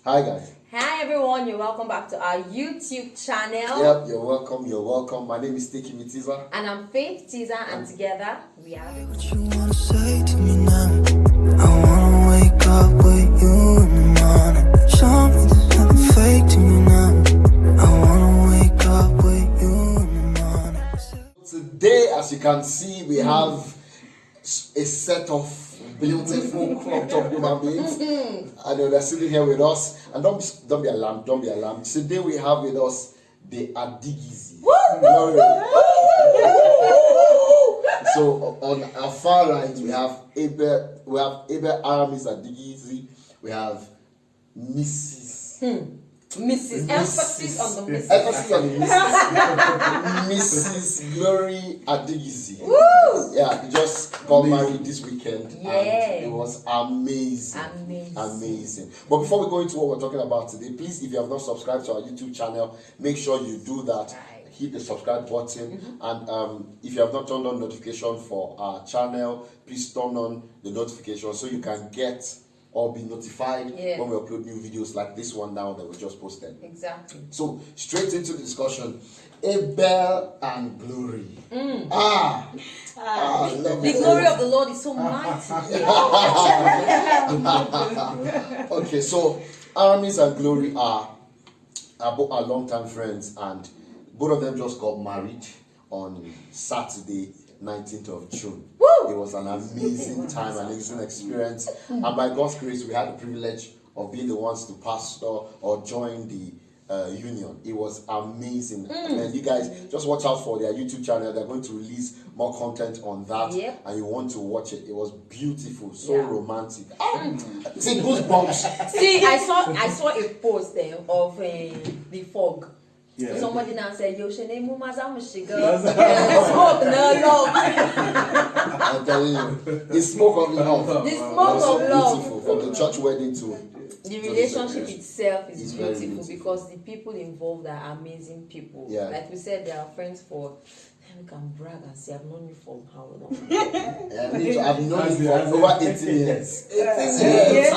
Hi guys. Hi everyone, you're welcome back to our YouTube channel. Yep, you're welcome. My name is WetheTizas. And I'm WetheTizas, and together we are What you wanna say to me now? I wanna wake up with you in the morning. Show me there's nothing fake to me now. I wanna wake up with you in the morning. Today, as you can see, we have a set of beautiful cropped up human beings. And they're sitting here with us. And don't be alarmed. Today we have with us the Adigizeys. So on our far right we have Abel Aramis Adigizeys. We have Mrs. Emphasis on the Mrs. Emphasis on the Mrs. Glory Adigizeys. Yeah, we just got married this weekend. Yeah. And it was amazing. But before we go into what we're talking about today, please, if you have not subscribed to our YouTube channel, make sure you do that. Hit the subscribe button, and if you have not turned on notification for our channel, please turn on the notification so you can get or be notified when we upload new videos like this one now that we just posted. Exactly. So straight into the discussion. Abel and Glory. The glory of the Lord is so mighty. Okay, so Aramis and Glory are both our long-time friends, and both of them just got married on Saturday, 19th of June. It was an amazing time, an amazing experience, and by God's grace, we had the privilege of being the ones to pastor or join the union. It was amazing. And you guys just watch out for their YouTube channel. They're going to release more content on that, and you want to watch it. It was beautiful, so romantic. See, goosebumps. See, I saw a post there of the fog. Yeah. So somebody now said, "Yo, she name Mumazam Smoke no love." I'm telling you, the smoke of love. The smoke was so of love. beautiful, from the church wedding to The relationship itself is It's very beautiful beautiful. because the people involved are amazing people. Yeah. Like we said, they are friends for. We can brag and say, I've known you for how long? I've known you for over 18 years. 18 years.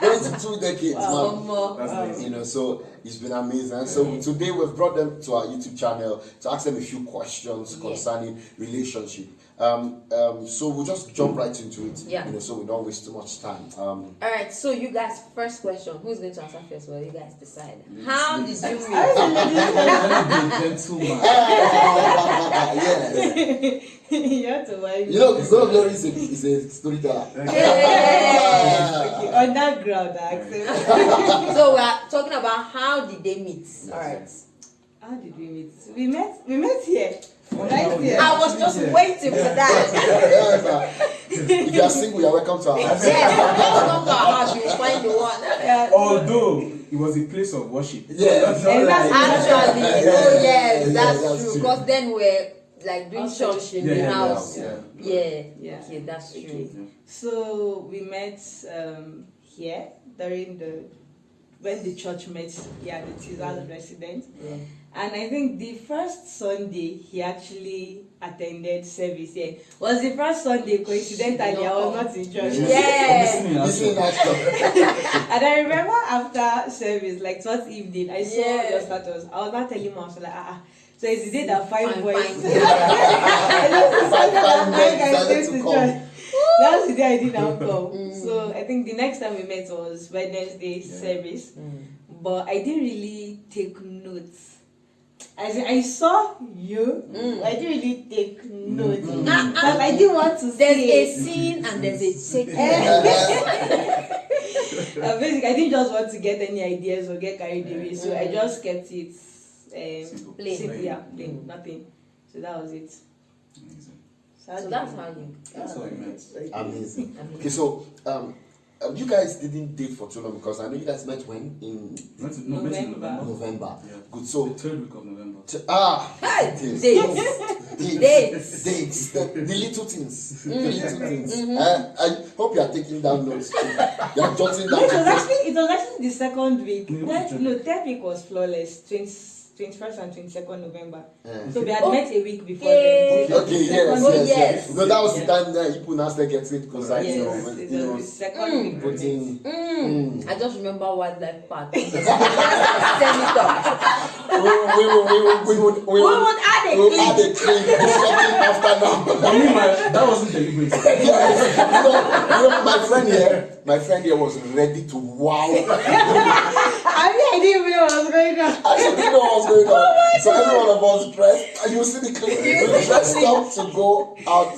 Going to 2 decades, That's you know, so it's been amazing. And so today we've brought them to our YouTube channel to ask them a few questions concerning relationship. So we'll just jump right into it. Yeah. You know, so we don't waste too much time. All right. So you guys, first question. Who's going to answer first? Well, you guys decide. How did you meet? Gentleman. Yes. You have to wipe. You know, Glory is a storyteller. Okay, on that ground, I accept. So we are talking about how did they meet? All right. How did we meet? We met here. Right here. I was just waiting for that. If you are single, you are welcome to our house. Yes, come to our house, you will find the one. Although it was a place of worship. Yeah. Actually, that's true. Because then we're like doing church in the house. Yeah. Okay, that's true. Okay. So we met here during when the church met here at the Tizas residence. Yeah. And I think the first Sunday he actually attended service here was the first Sunday. Coincidentally, I was not in church. Yeah. Listen, And I remember after service, like towards evening, I saw your status. I was not telling mom, I was like, so it's the day that five boys. That's the day I did not come. So I think the next time we met was Wednesday service, but I didn't really take notes. As in, I saw you, I didn't really take notes because I didn't want to There's see a scene and there's a take. Basically, I didn't just want to get any ideas or get carried away, so I just kept it Plain. plain, nothing. So that was it. Amazing. So that's how you. That's how we met. amazing. Okay, so you guys didn't date for too long because I know you guys met when in Met in November. November. Yeah. Good. So The 3rd week of November. dates. The little things. The little things. I hope you are taking down notes. You are jotting down. It was actually the second week. No, third week was flawless. 21st and 22nd November. Yeah. So we had met a week before. Okay. then. Okay, yes, Oh, yes, yes. No, that was the time that people now start getting concerned, Yes, you it know, was the second week. putting. I just remember wildlife park. Senator. We would We would add a add a clip shortly after now. I mean, that wasn't deliberate. My friend here was ready to wow. I didn't even know what was going on. I didn't know what was going on. So every one of us dressed, and you see the clip, we dressed up to go out.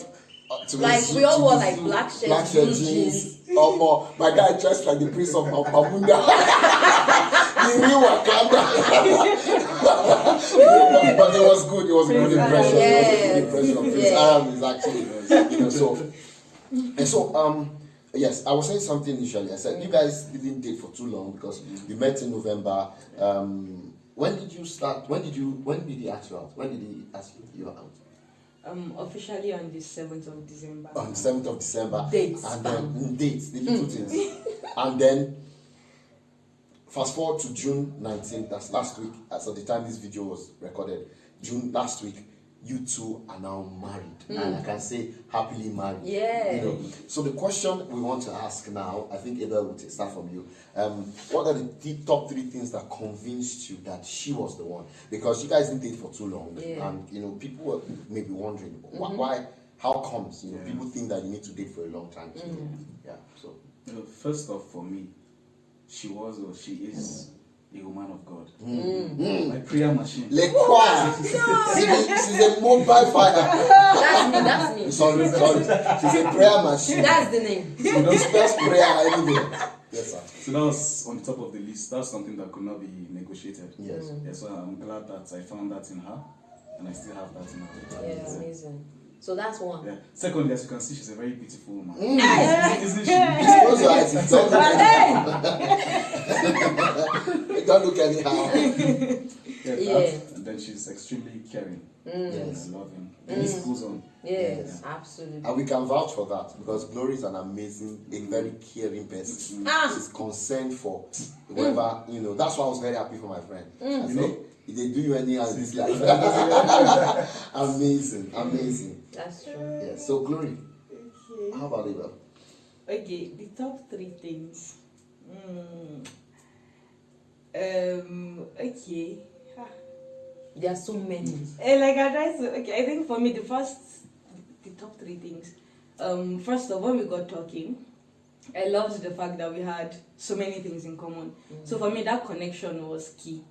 To Like, the zoo, we all to wore, the like, zoo. black shirts, black shirt, blue jeans, or more. My guy dressed like the prince of Mamunda. The real Wakanda. But it was good. It was a good impression. Yes. It was a good impression. Prince Yes. Aram is actually, so. Yes, I was saying something initially. I said you guys didn't date for too long because you met in November. When did you start? When did he ask you out? When did he ask you out? Officially on the 7th of December. On the 7th of December. Dates. And then dates, the little things. And then fast forward to June 19th, that's last week, as of the time this video was recorded, June last week, you two are now married. And I can say happily married. Yeah. You know. So the question we want to ask now, I think Abel will start from you. What are the top 3 things that convinced you that she was the one? Because you guys didn't date for too long, and people were maybe wondering why, how comes people think that you need to date for a long time. So, so First off, for me, she was or she is a woman of God. My prayer machine. Le choir. She's a mobile fire. That's me. Sorry. She's a prayer machine. That's the name. She does first prayer anyway. Yes, sir. So that was on the top of the list. That's something that could not be negotiated. Yes. So I'm glad that I found that in her, and I still have that in her. Yeah, amazing. So that's one. Yeah. Secondly, as you can see, she's a very beautiful woman. Close Isn't she? your eyes. Don't look anyhow. And then she's extremely caring. Yes. And loving. The list goes on. Yes, absolutely. And we can vouch for that because Glory is an amazing, a very caring person. She's concerned for whoever, that's why I was very happy for my friend. I said, if they do you anyhow in this life. Amazing. That's true. Yes. So Glory, Okay. how about Abel? Okay, the top 3 things. Okay. There are so many. Like I tried to. Okay, I think for me the top 3 things. First of all, when we got talking, I loved the fact that we had so many things in common. So for me, that connection was key.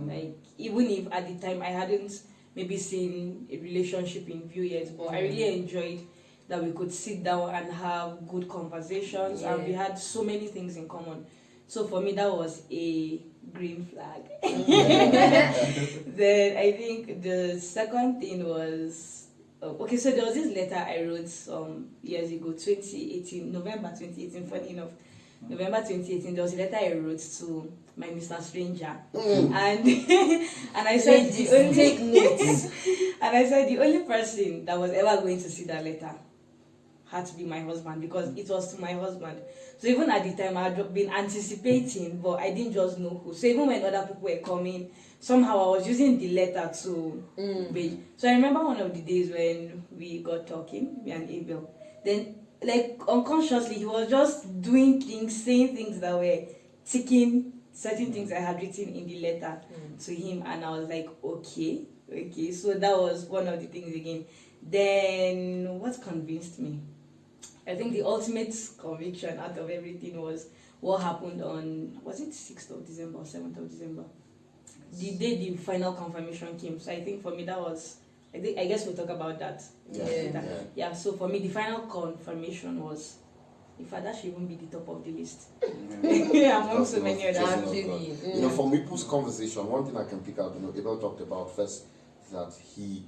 Like even if at the time I hadn't maybe seen a relationship in view yet, but I really enjoyed that we could sit down and have good conversations, and we had so many things in common. So for me, that was a green flag. Then I think the second thing was okay. So there was this letter I wrote some years ago, 2018, November 2018. Funny enough, November 2018, there was a letter I wrote to my Mr. Stranger, and I said Take notes. and I said the only person that was ever going to see that letter had to be my husband, because it was to my husband. So even at the time I had been anticipating, but I didn't just know who. So even when other people were coming, somehow I was using the letter to be. So I remember one of the days when we got talking, me and Abel. Then like unconsciously he was just doing things, saying things that were ticking certain things I had written in the letter to him, and I was like, okay. So that was one of the things again. Then what convinced me? I think the ultimate conviction out of everything was what happened on, was it 6th of December or 7th of December? The day the final confirmation came. So I think for me that was, I guess we'll talk about that. Yeah, so for me the final confirmation was, in fact, that should even be the top of the list. Among so many others. Absolutely. From people's conversation, one thing I can pick out, Abel talked about first that he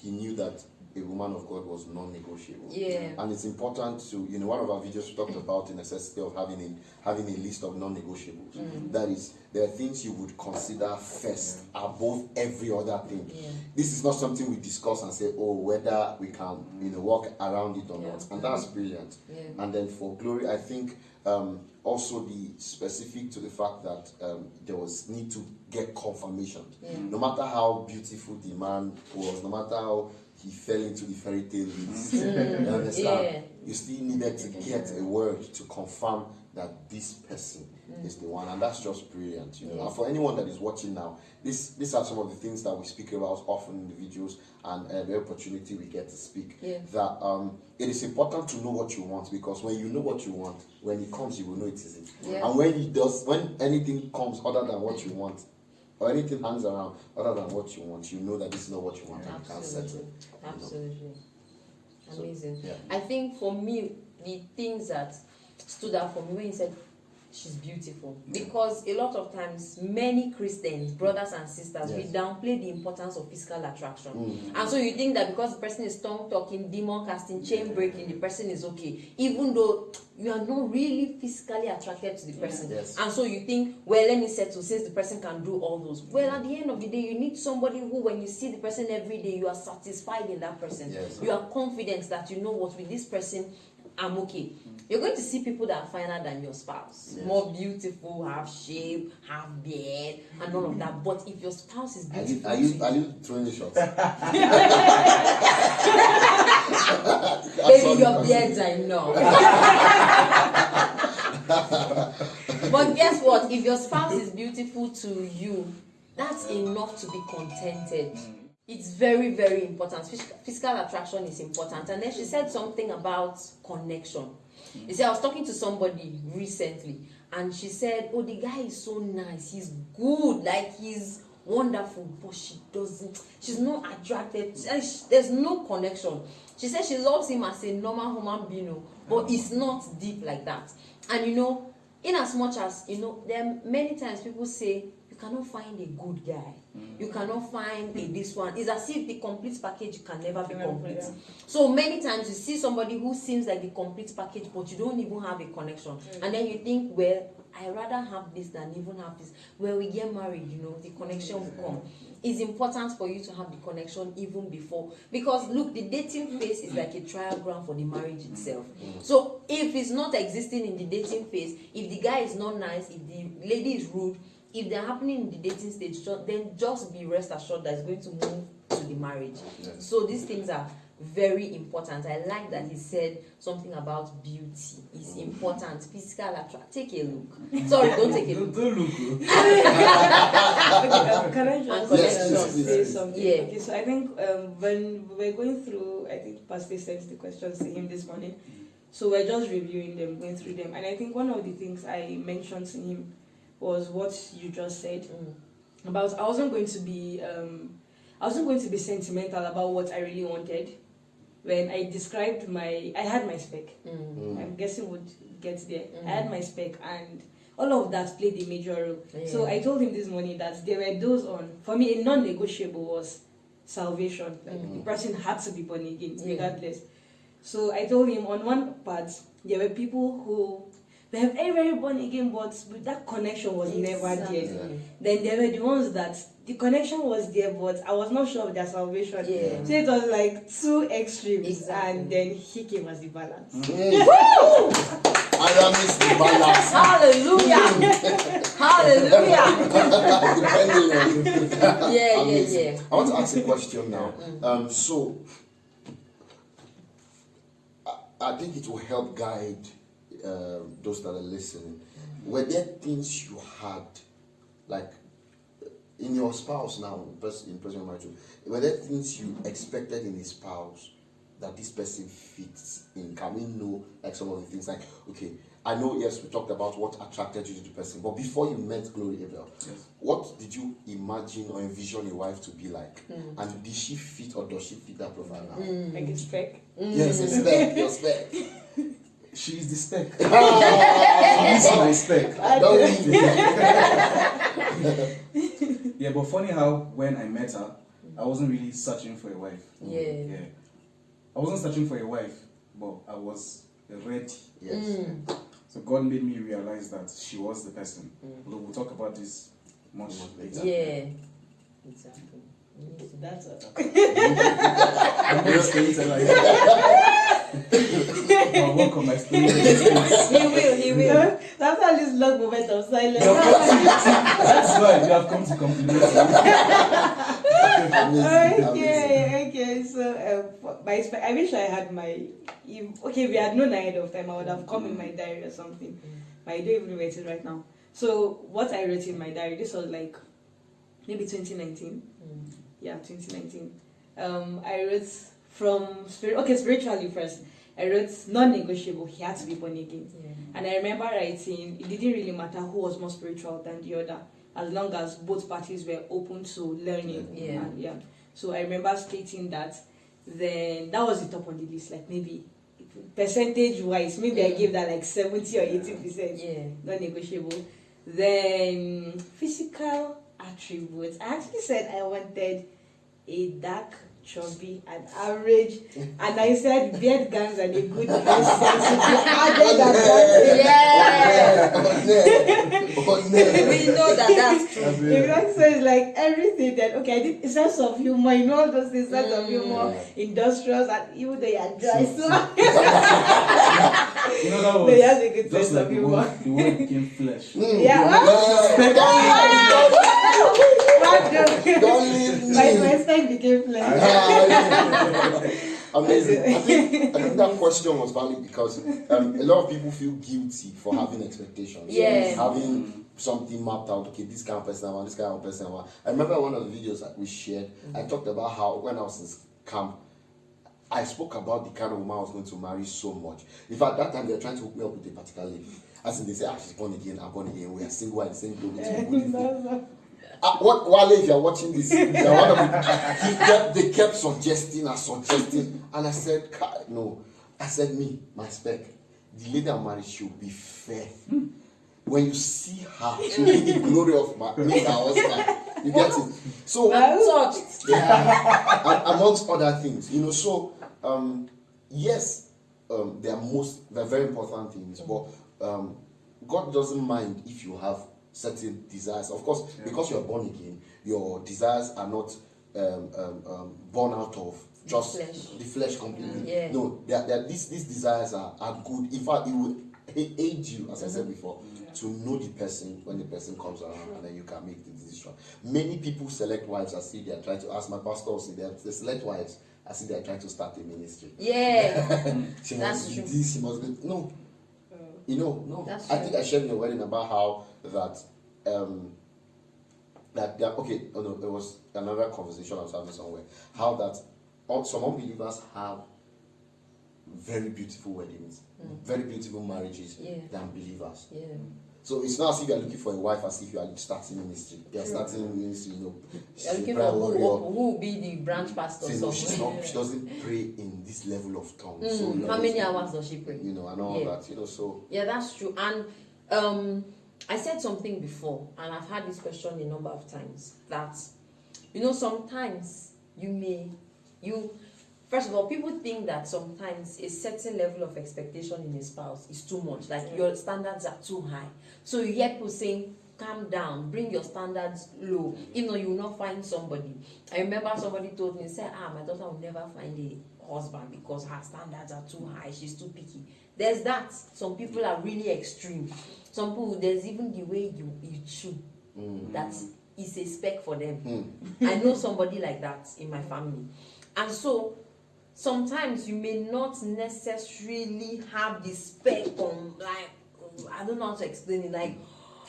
knew that a woman of God was non-negotiable. Yeah. And it's important to, one of our videos we talked about the necessity of having a list of non-negotiables. That is, there are things you would consider first above every other thing. Yeah. This is not something we discuss and say, whether we can, work around it or not. And that's brilliant. Yeah. And then for Glory, I think also be specific to the fact that there was need to get confirmation. No matter how beautiful the man was, no matter how he fell into the fairy tale list, you understand? You still needed to get a word to confirm that this person is the one, and that's just brilliant, you know. And for anyone that is watching now, these are some of the things that we speak about often in the videos, and every opportunity we get to speak. That it is important to know what you want, because when you know what you want, when it comes, you will know it isn't. And when anything comes other than what you want, or anything hangs around other than what you want, you know that this is not what you want, and you can't settle. Absolutely. Amazing. Yeah. I think for me, the things that stood out for me when you said she's beautiful, because a lot of times many Christians, brothers and sisters, we downplay the importance of physical attraction. And so you think that because the person is tongue talking, demon casting, chain breaking, the person is okay, even though you are not really physically attracted to the person. And so you think, well, let me settle since the person can do all those. Well, at the end of the day, you need somebody who, when you see the person every day, you are satisfied in that person. You are confident that you know what, with this person I'm okay. You're going to see people that are finer than your spouse, more beautiful, have shape, have beard, and all of that. But if your spouse is beautiful, are you throwing the shots? Baby, your beards are enough. But guess what? If your spouse is beautiful to you, that's enough to be contented. It's very, very important. Physical attraction is important. And then she said something about connection. You see, I was talking to somebody recently, and she said, oh, the guy is so nice, he's good, like he's wonderful, but she's not attracted, there's no connection. She said she loves him as a normal human being, but it's not deep like that. And you know, in as much as, you know, there are many times people say, you cannot find a good guy. You cannot find a this one. It's as if the complete package can never be complete. So many times you see somebody who seems like the complete package, but you don't even have a connection. And then you think, well, I rather have this than even have this. When we get married, you know, the connection will come. It's important for you to have the connection even before. Because look, the dating phase is like a trial ground for the marriage itself. So if it's not existing in the dating phase, if the guy is not nice, if the lady is rude, if they're happening in the dating stage, then just be rest assured that it's going to move to the marriage. So these things are very important. I like that he said something about beauty is important. Physical attraction. Take a look. Sorry, don't take a look. Don't look. Can I just say something? Okay, so I think when we were going through, I think Pastor sent the questions to him this morning. So we're just reviewing them, going through them. And I think one of the things I mentioned to him was what you just said about I wasn't going to be sentimental about what I really wanted. When I described I had my spec. I'm guessing would get there. I had my spec, and all of that played a major role. So I told him this morning that there were those for me, a non-negotiable was salvation. Like the person had to be born again, regardless. So I told him on one part, there were people who they have very, very born again, but that connection was never there. Then there were the ones that the connection was there, but I was not sure of their salvation. So it was like two extremes, and then he came as the balance. I am the balance. Hallelujah. I want to ask a question now. So I think it will help guide those that are listening. Were there things you had, like in your spouse now, in present marriage, were there things you expected in a spouse that this person fits in? Can we know like some of the things? Like, okay, I know, yes, we talked about what attracted you to the person, but before you met Glory Abel, what did you imagine or envision a wife to be like? And did she fit, or does she fit that profile now? Like a spec? Yes, a spec, your spec. She is the spec. She is my spec. Don't leave me. Yeah, but funny how when I met her, I wasn't really searching for a wife. Yeah. I wasn't searching for a wife, but I was ready. Yes. So God made me realize that she was the person. Although we'll talk about this much later. Yeah. Exactly. That's I'm going to stay like that. I'll work on my story. He will. That's how this long moment of silence. That's why you have come to compliment me. Okay. So, I wish I had if we had known ahead of time, I would have come in my diary or something. But I don't even know where it is right now. So, what I wrote in my diary, this was like maybe 2019. Yeah, 2019. I wrote spiritually first. I wrote non-negotiable. He had to be born again. And I remember writing, it didn't really matter who was more spiritual than the other, as long as both parties were open to learning. So I remember stating that. Then that was the top on the list, like maybe percentage wise, maybe I gave that like 70 or 80%. Non-negotiable. Then physical attributes. I actually said I wanted a dark, chubby, and average, and I said beard guns and a good dress sense to be added We know that's true. Exactly. So it's like everything that I did a sense of humor, all those things, sense of humor, industrious, and even though you're dry, so That was he has a good just sense like of the humor. word became flesh. Don't leave me. My spec became flesh. Amazing. I think that question was valid because a lot of people feel guilty for having expectations. Having something mapped out. Okay, this kind of person I want, this kind of person I want. I remember one of the videos that we shared. I talked about how when I was in camp, I spoke about the kind of woman I was going to marry so much. In fact, that time they were trying to hook me up with a particular lady. As in they say, she's born again, I'm born again. We are single and the same clothing. What Wale, if you're watching this, they kept suggesting, and I said, no. I said, my spec, the lady I'm married, she'll be fair. When you see her, she'll be the glory of me, my husband. You get it? So, amongst other things, so yes, they're very important things, but God doesn't mind if you have certain desires. Of course, because you are born again, your desires are not born out of just the flesh completely. No, these desires are good. In fact, it will aid you, as I said before, to know the person when the person comes around, and then you can make the decision. Many people select wives as if they are trying to, as my pastor will say, they select wives as if they are trying to start a ministry. She must do this, she must do. No. No. I think I shared in the wedding about how it was another conversation I was having somewhere. How that some unbelievers have very beautiful weddings, very beautiful marriages than believers. So it's not as if you are looking for a wife as if you are starting ministry. You are starting ministry, You're looking for who will be the branch pastor. So she doesn't pray in this level of tongues. So how many hours does she pray? And all that. So that's true. And I said something before, and I've had this question a number of times, that sometimes first of all, people think that sometimes a certain level of expectation in a spouse is too much, like your standards are too high. So you hear people saying, calm down, bring your standards low. You will not find somebody. I remember somebody told me, say, my daughter will never find a husband because her standards are too high, she's too picky. There's that. Some people are really extreme. Some people, there's even the way you chew. That is a spec for them. I know somebody like that in my family. And so, sometimes you may not necessarily have the spec on, like, I don't know how to explain it, like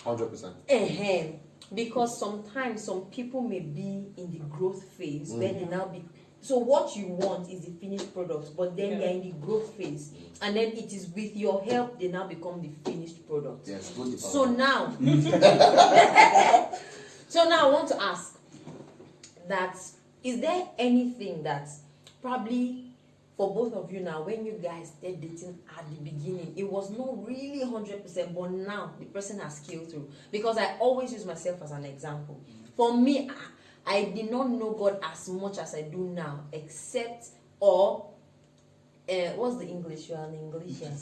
100%. Because sometimes some people may be in the growth phase, then they now be. So what you want is the finished product, but then they're in the growth phase, and then it is with your help they now become the finished product. Yes. So now, I want to ask that: is there anything that probably for both of you now, when you guys started dating at the beginning, it was not really 100%, but now the person has scaled through? Because I always use myself as an example. For me, I did not know God as much as I do now, except what's the English? You are an Englishman.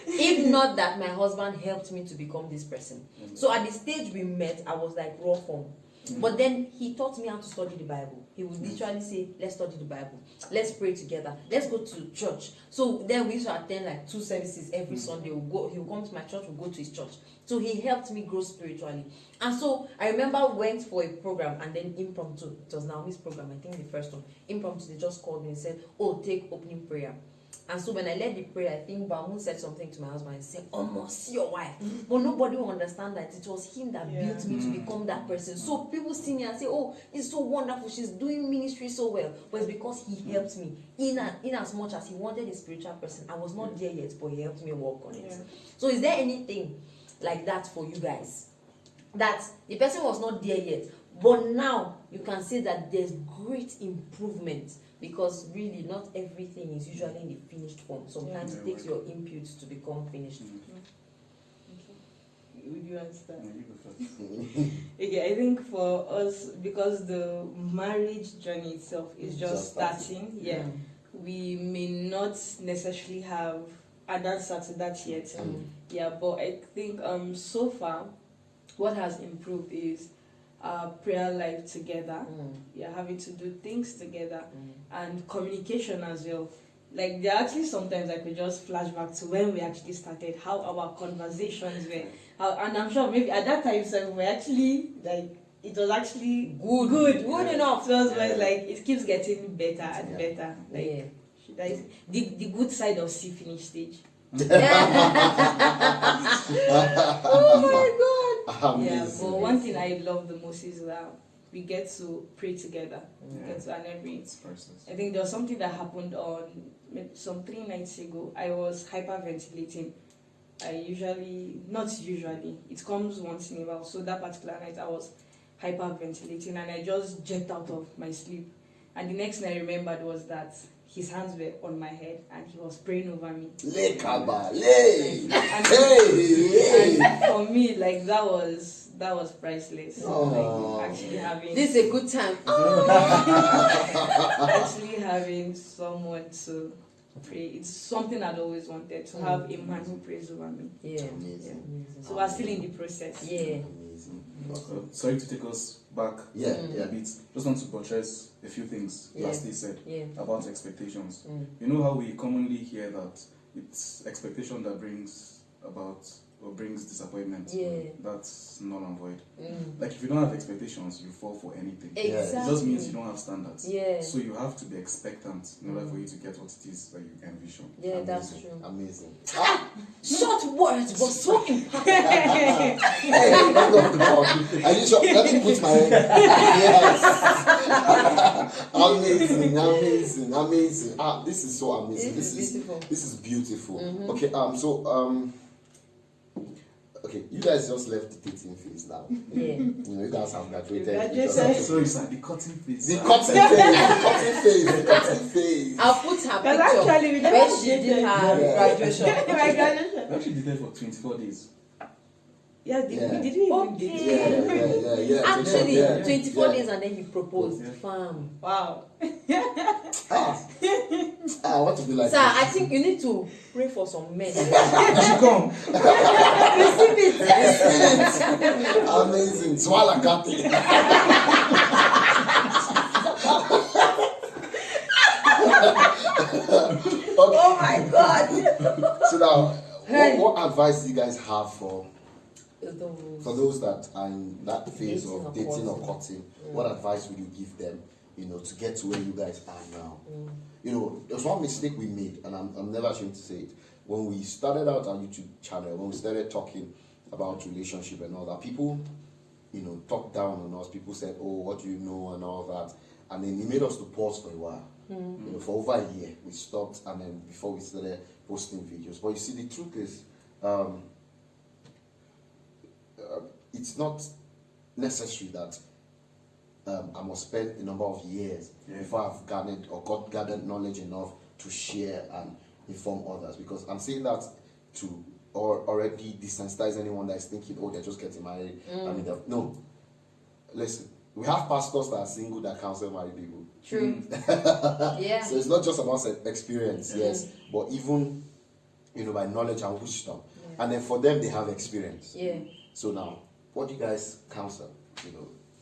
If not that my husband helped me to become this person. So at the stage we met, I was like raw form. But then he taught me how to study the Bible. He would literally say, let's study the Bible, let's pray together, let's go to church. So then we used to attend like 2 services every Sunday. He'll come to my church, we'll go to his church. So he helped me grow spiritually. And so I remember went for a program, and then impromptu, it was Naomi's program, I think the first one. Impromptu, they just called me and said, oh, take opening prayer. And so when I led the prayer, I think Bamu said something to my husband and said, almost see your wife. But nobody will understand that it was him that built me to become that person. So people see me and say, oh, it's so wonderful, she's doing ministry so well. But it's because he helped me. In as much as he wanted a spiritual person, I was not there yet, but he helped me work on it. Yeah. So is there anything like that for you guys? That the person was not there yet, but now you can say that there's great improvement. Because really, not everything is usually in the finished form. Sometimes it takes your input to become finished. Okay. Would you answer? Yeah, you go first. Okay, I think for us, because the marriage journey itself is just starting, we may not necessarily have an answer to that yet. Yeah, but I think so far, what has improved is prayer life together. Having to do things together, and communication as well. Like there are actually sometimes I could just flash back to when we actually started, how our conversations were, and I'm sure maybe at that time so we actually like it was actually good enough. So it was like it keeps getting better and better. Like that is the good side of C finish stage. Oh my god! Yeah, but one thing I love the most is that we get to pray together. I think there was something that happened on some 3 nights ago. I was hyperventilating. Not usually, it comes once in a while. So that particular night I was hyperventilating and I just jerked out of my sleep. And the next thing I remembered was that his hands were on my head and he was praying over me. And for me, like that was priceless. Like, actually having this is a good time. Actually having someone to pray. It's something I'd always wanted to have a man who prays over me. Amazing. So we're still in the process. Amazing. Sorry to take us back a bit. Just want to buttress a few things Lastly said about expectations. You know how we commonly hear that it's expectation that brings about or brings disappointment. That's null and void. Like if you don't have expectations, you fall for anything. Exactly. It just means you don't have standards. Yeah. So you have to be expectant in order for you to get what it is that you envision. Yeah, that's true. Amazing. Short words, but so impactful. Hey, end of the call. Are you sure? Let me put my hand. Yes. Amazing. This is so amazing. This is beautiful. This is beautiful. Okay. Okay, you guys just left the dating phase now. You know, you guys have graduated. So it's like the cutting phase. The cutting phase. I'll put her picture actually we when she did her graduation. My graduation. We actually did that for 24 days. Yeah, we didn't even did. Yeah. Actually, 24 days and then he proposed. Fam. Wow. What to be like? Sir, I think you need to pray for some men. You should come. Receive it. Amazing. Swallow Gatti. Oh my God. So now, what advice do you guys have for those that are in that phase of dating or cutting? What advice would you give them, to get to where you guys are now? There's one mistake we made, and I'm never ashamed to say it. When we started out our YouTube channel, when we started talking about relationship and all that, people, talked down on us. People said, "Oh, what do you know?" and all that, and then it made us to pause for a while. For over a year, we stopped, and then before we started posting videos. But you see, the truth is, it's not necessary that I must spend a number of years before I've gathered knowledge enough to share and inform others. Because I'm saying that to already desensitize anyone that is thinking, oh, they're just getting married. No. Listen, we have pastors that are single that counsel married people. True. Yeah. So it's not just about experience, yes, but even by knowledge and wisdom. And then for them, they have experience. Yeah. So now, what do you guys counsel?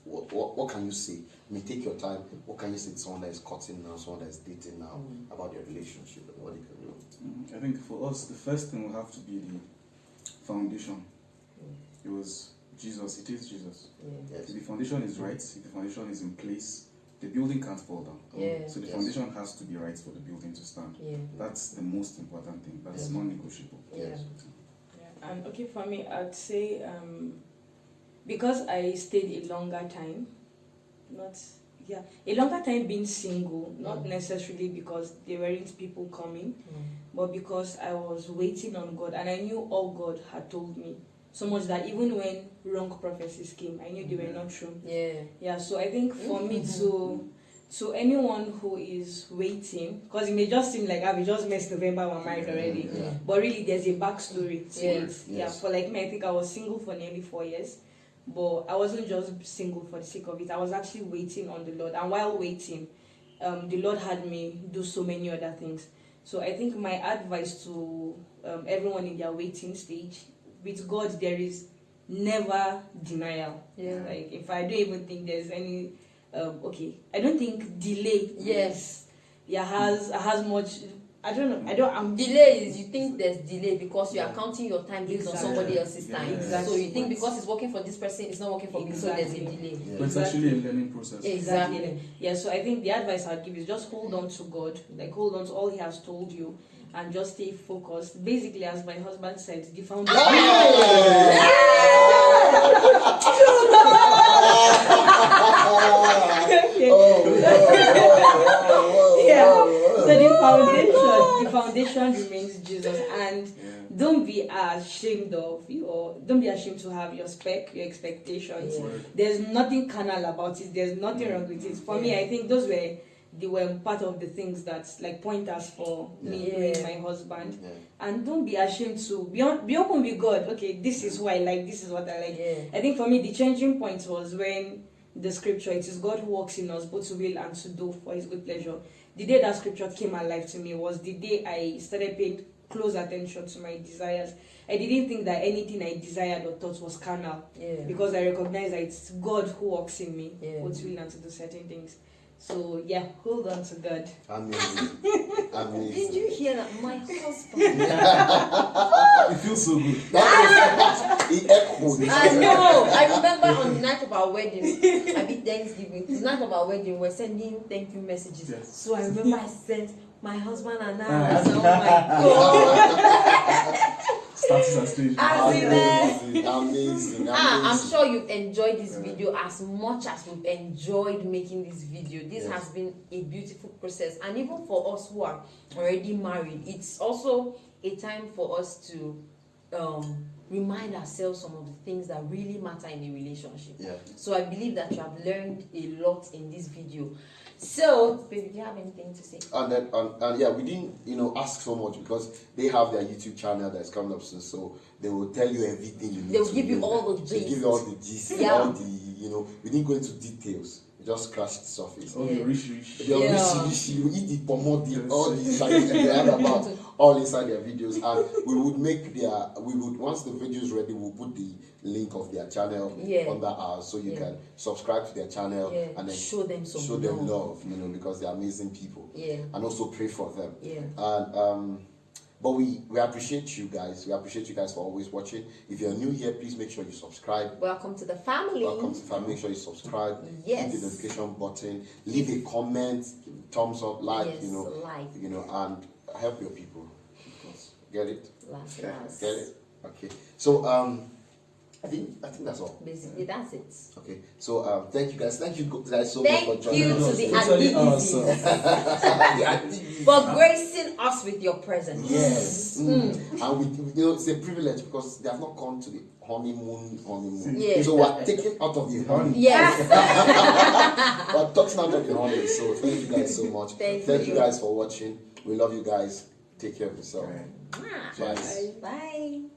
what can you say? I mean, take your time. What can you say to someone that is cutting now, someone that is dating now, about their relationship and what they can do? I think for us, the first thing will have to be the foundation. It was Jesus. It is Jesus. Yes. If the foundation is right, if the foundation is in place, the building can't fall down. So the foundation has to be right for the building to stand. That's the most important thing. That's non-negotiable. And okay, for me, I'd say because I stayed a longer time, a longer time being single, not necessarily because there weren't people coming, but because I was waiting on God, and I knew all God had told me. So much that even when wrong prophecies came, I knew they were not true. So I think for me to anyone who is waiting, because it may just seem like we just missed November, we're married already, but really there's a backstory to it. For like me, I think I was single for nearly 4 years, but I wasn't just single for the sake of it. I was actually waiting on the Lord, and while waiting, the Lord had me do so many other things. So I think my advice to everyone in their waiting stage, with God there is never denial. Like if I don't even think there's any I don't think delay has much. I don't know. Delay is, you think there's delay because you are counting your time based on somebody else's time. So you think because it's working for this person, it's not working for me, so there's a delay. But it's actually a learning process. Exactly. So I think the advice I'd give is just hold on to God, like hold on to all He has told you, and just stay focused. Basically, as my husband said, the foundation. So the foundation remains Jesus, and don't be ashamed to have your your expectations. There's nothing carnal about it. There's nothing wrong with it. For me, I think they were part of the things that like pointers for me and my husband. And don't be ashamed to be open with God. Okay, this is who I like, this is what I like. I think for me the changing point was when the scripture, it is God who works in us both to will and to do for His good pleasure. The day that scripture came alive to me was the day I started paying close attention to my desires. I didn't think that anything I desired or thought was carnal, because I recognized that it's God who works in me both will and to do certain things. So hold on to God. Amazing. Did you hear that? My husband. It feels so good. He echoed. I know. I remember on the night of our wedding, I did Thanksgiving. The night of our wedding, we're sending thank you messages. So I remember I sent my husband and I. I said, oh my God. Amazing. I'm sure you've enjoyed this video as much as we've enjoyed making this video. This has been a beautiful process, and even for us who are already married, it's also a time for us to remind ourselves some of the things that really matter in a relationship. So I believe that you have learned a lot in this video. So, baby, do you have anything to say? And we didn't, ask so much because they have their YouTube channel that's coming up soon. So they will tell you everything you need. They will give you all the gist. They give you all the gist, all the, we didn't go into details. We just scratched the surface. Oh, the rich. You eat the pomodi, all these they have about all inside their videos, and we would once the video is ready, we'll put the link of their channel under ours, so you can subscribe to their channel and then show them love, because they're amazing people, and also pray for them. And but we appreciate you guys. We appreciate you guys for always watching. If you're new here, please make sure you subscribe. Welcome to the family. Make sure you subscribe. Yes. Hit the notification button. Leave a comment, thumbs up, like, like. And help your people. Get it? Last. Get it? Okay. So I think that's all. Basically, that's it. Okay. So thank you guys. Thank you guys so much for joining us. Thank you to the Adigizeys for gracing us with your presence. Yes. And it's a privilege because they have not come to the honeymoon. Yes. So we're taking out of the honey. Yes. We're talking out of the honey. So thank you guys so much. Thank you guys for watching. We love you guys. Take care of yourself. Bye.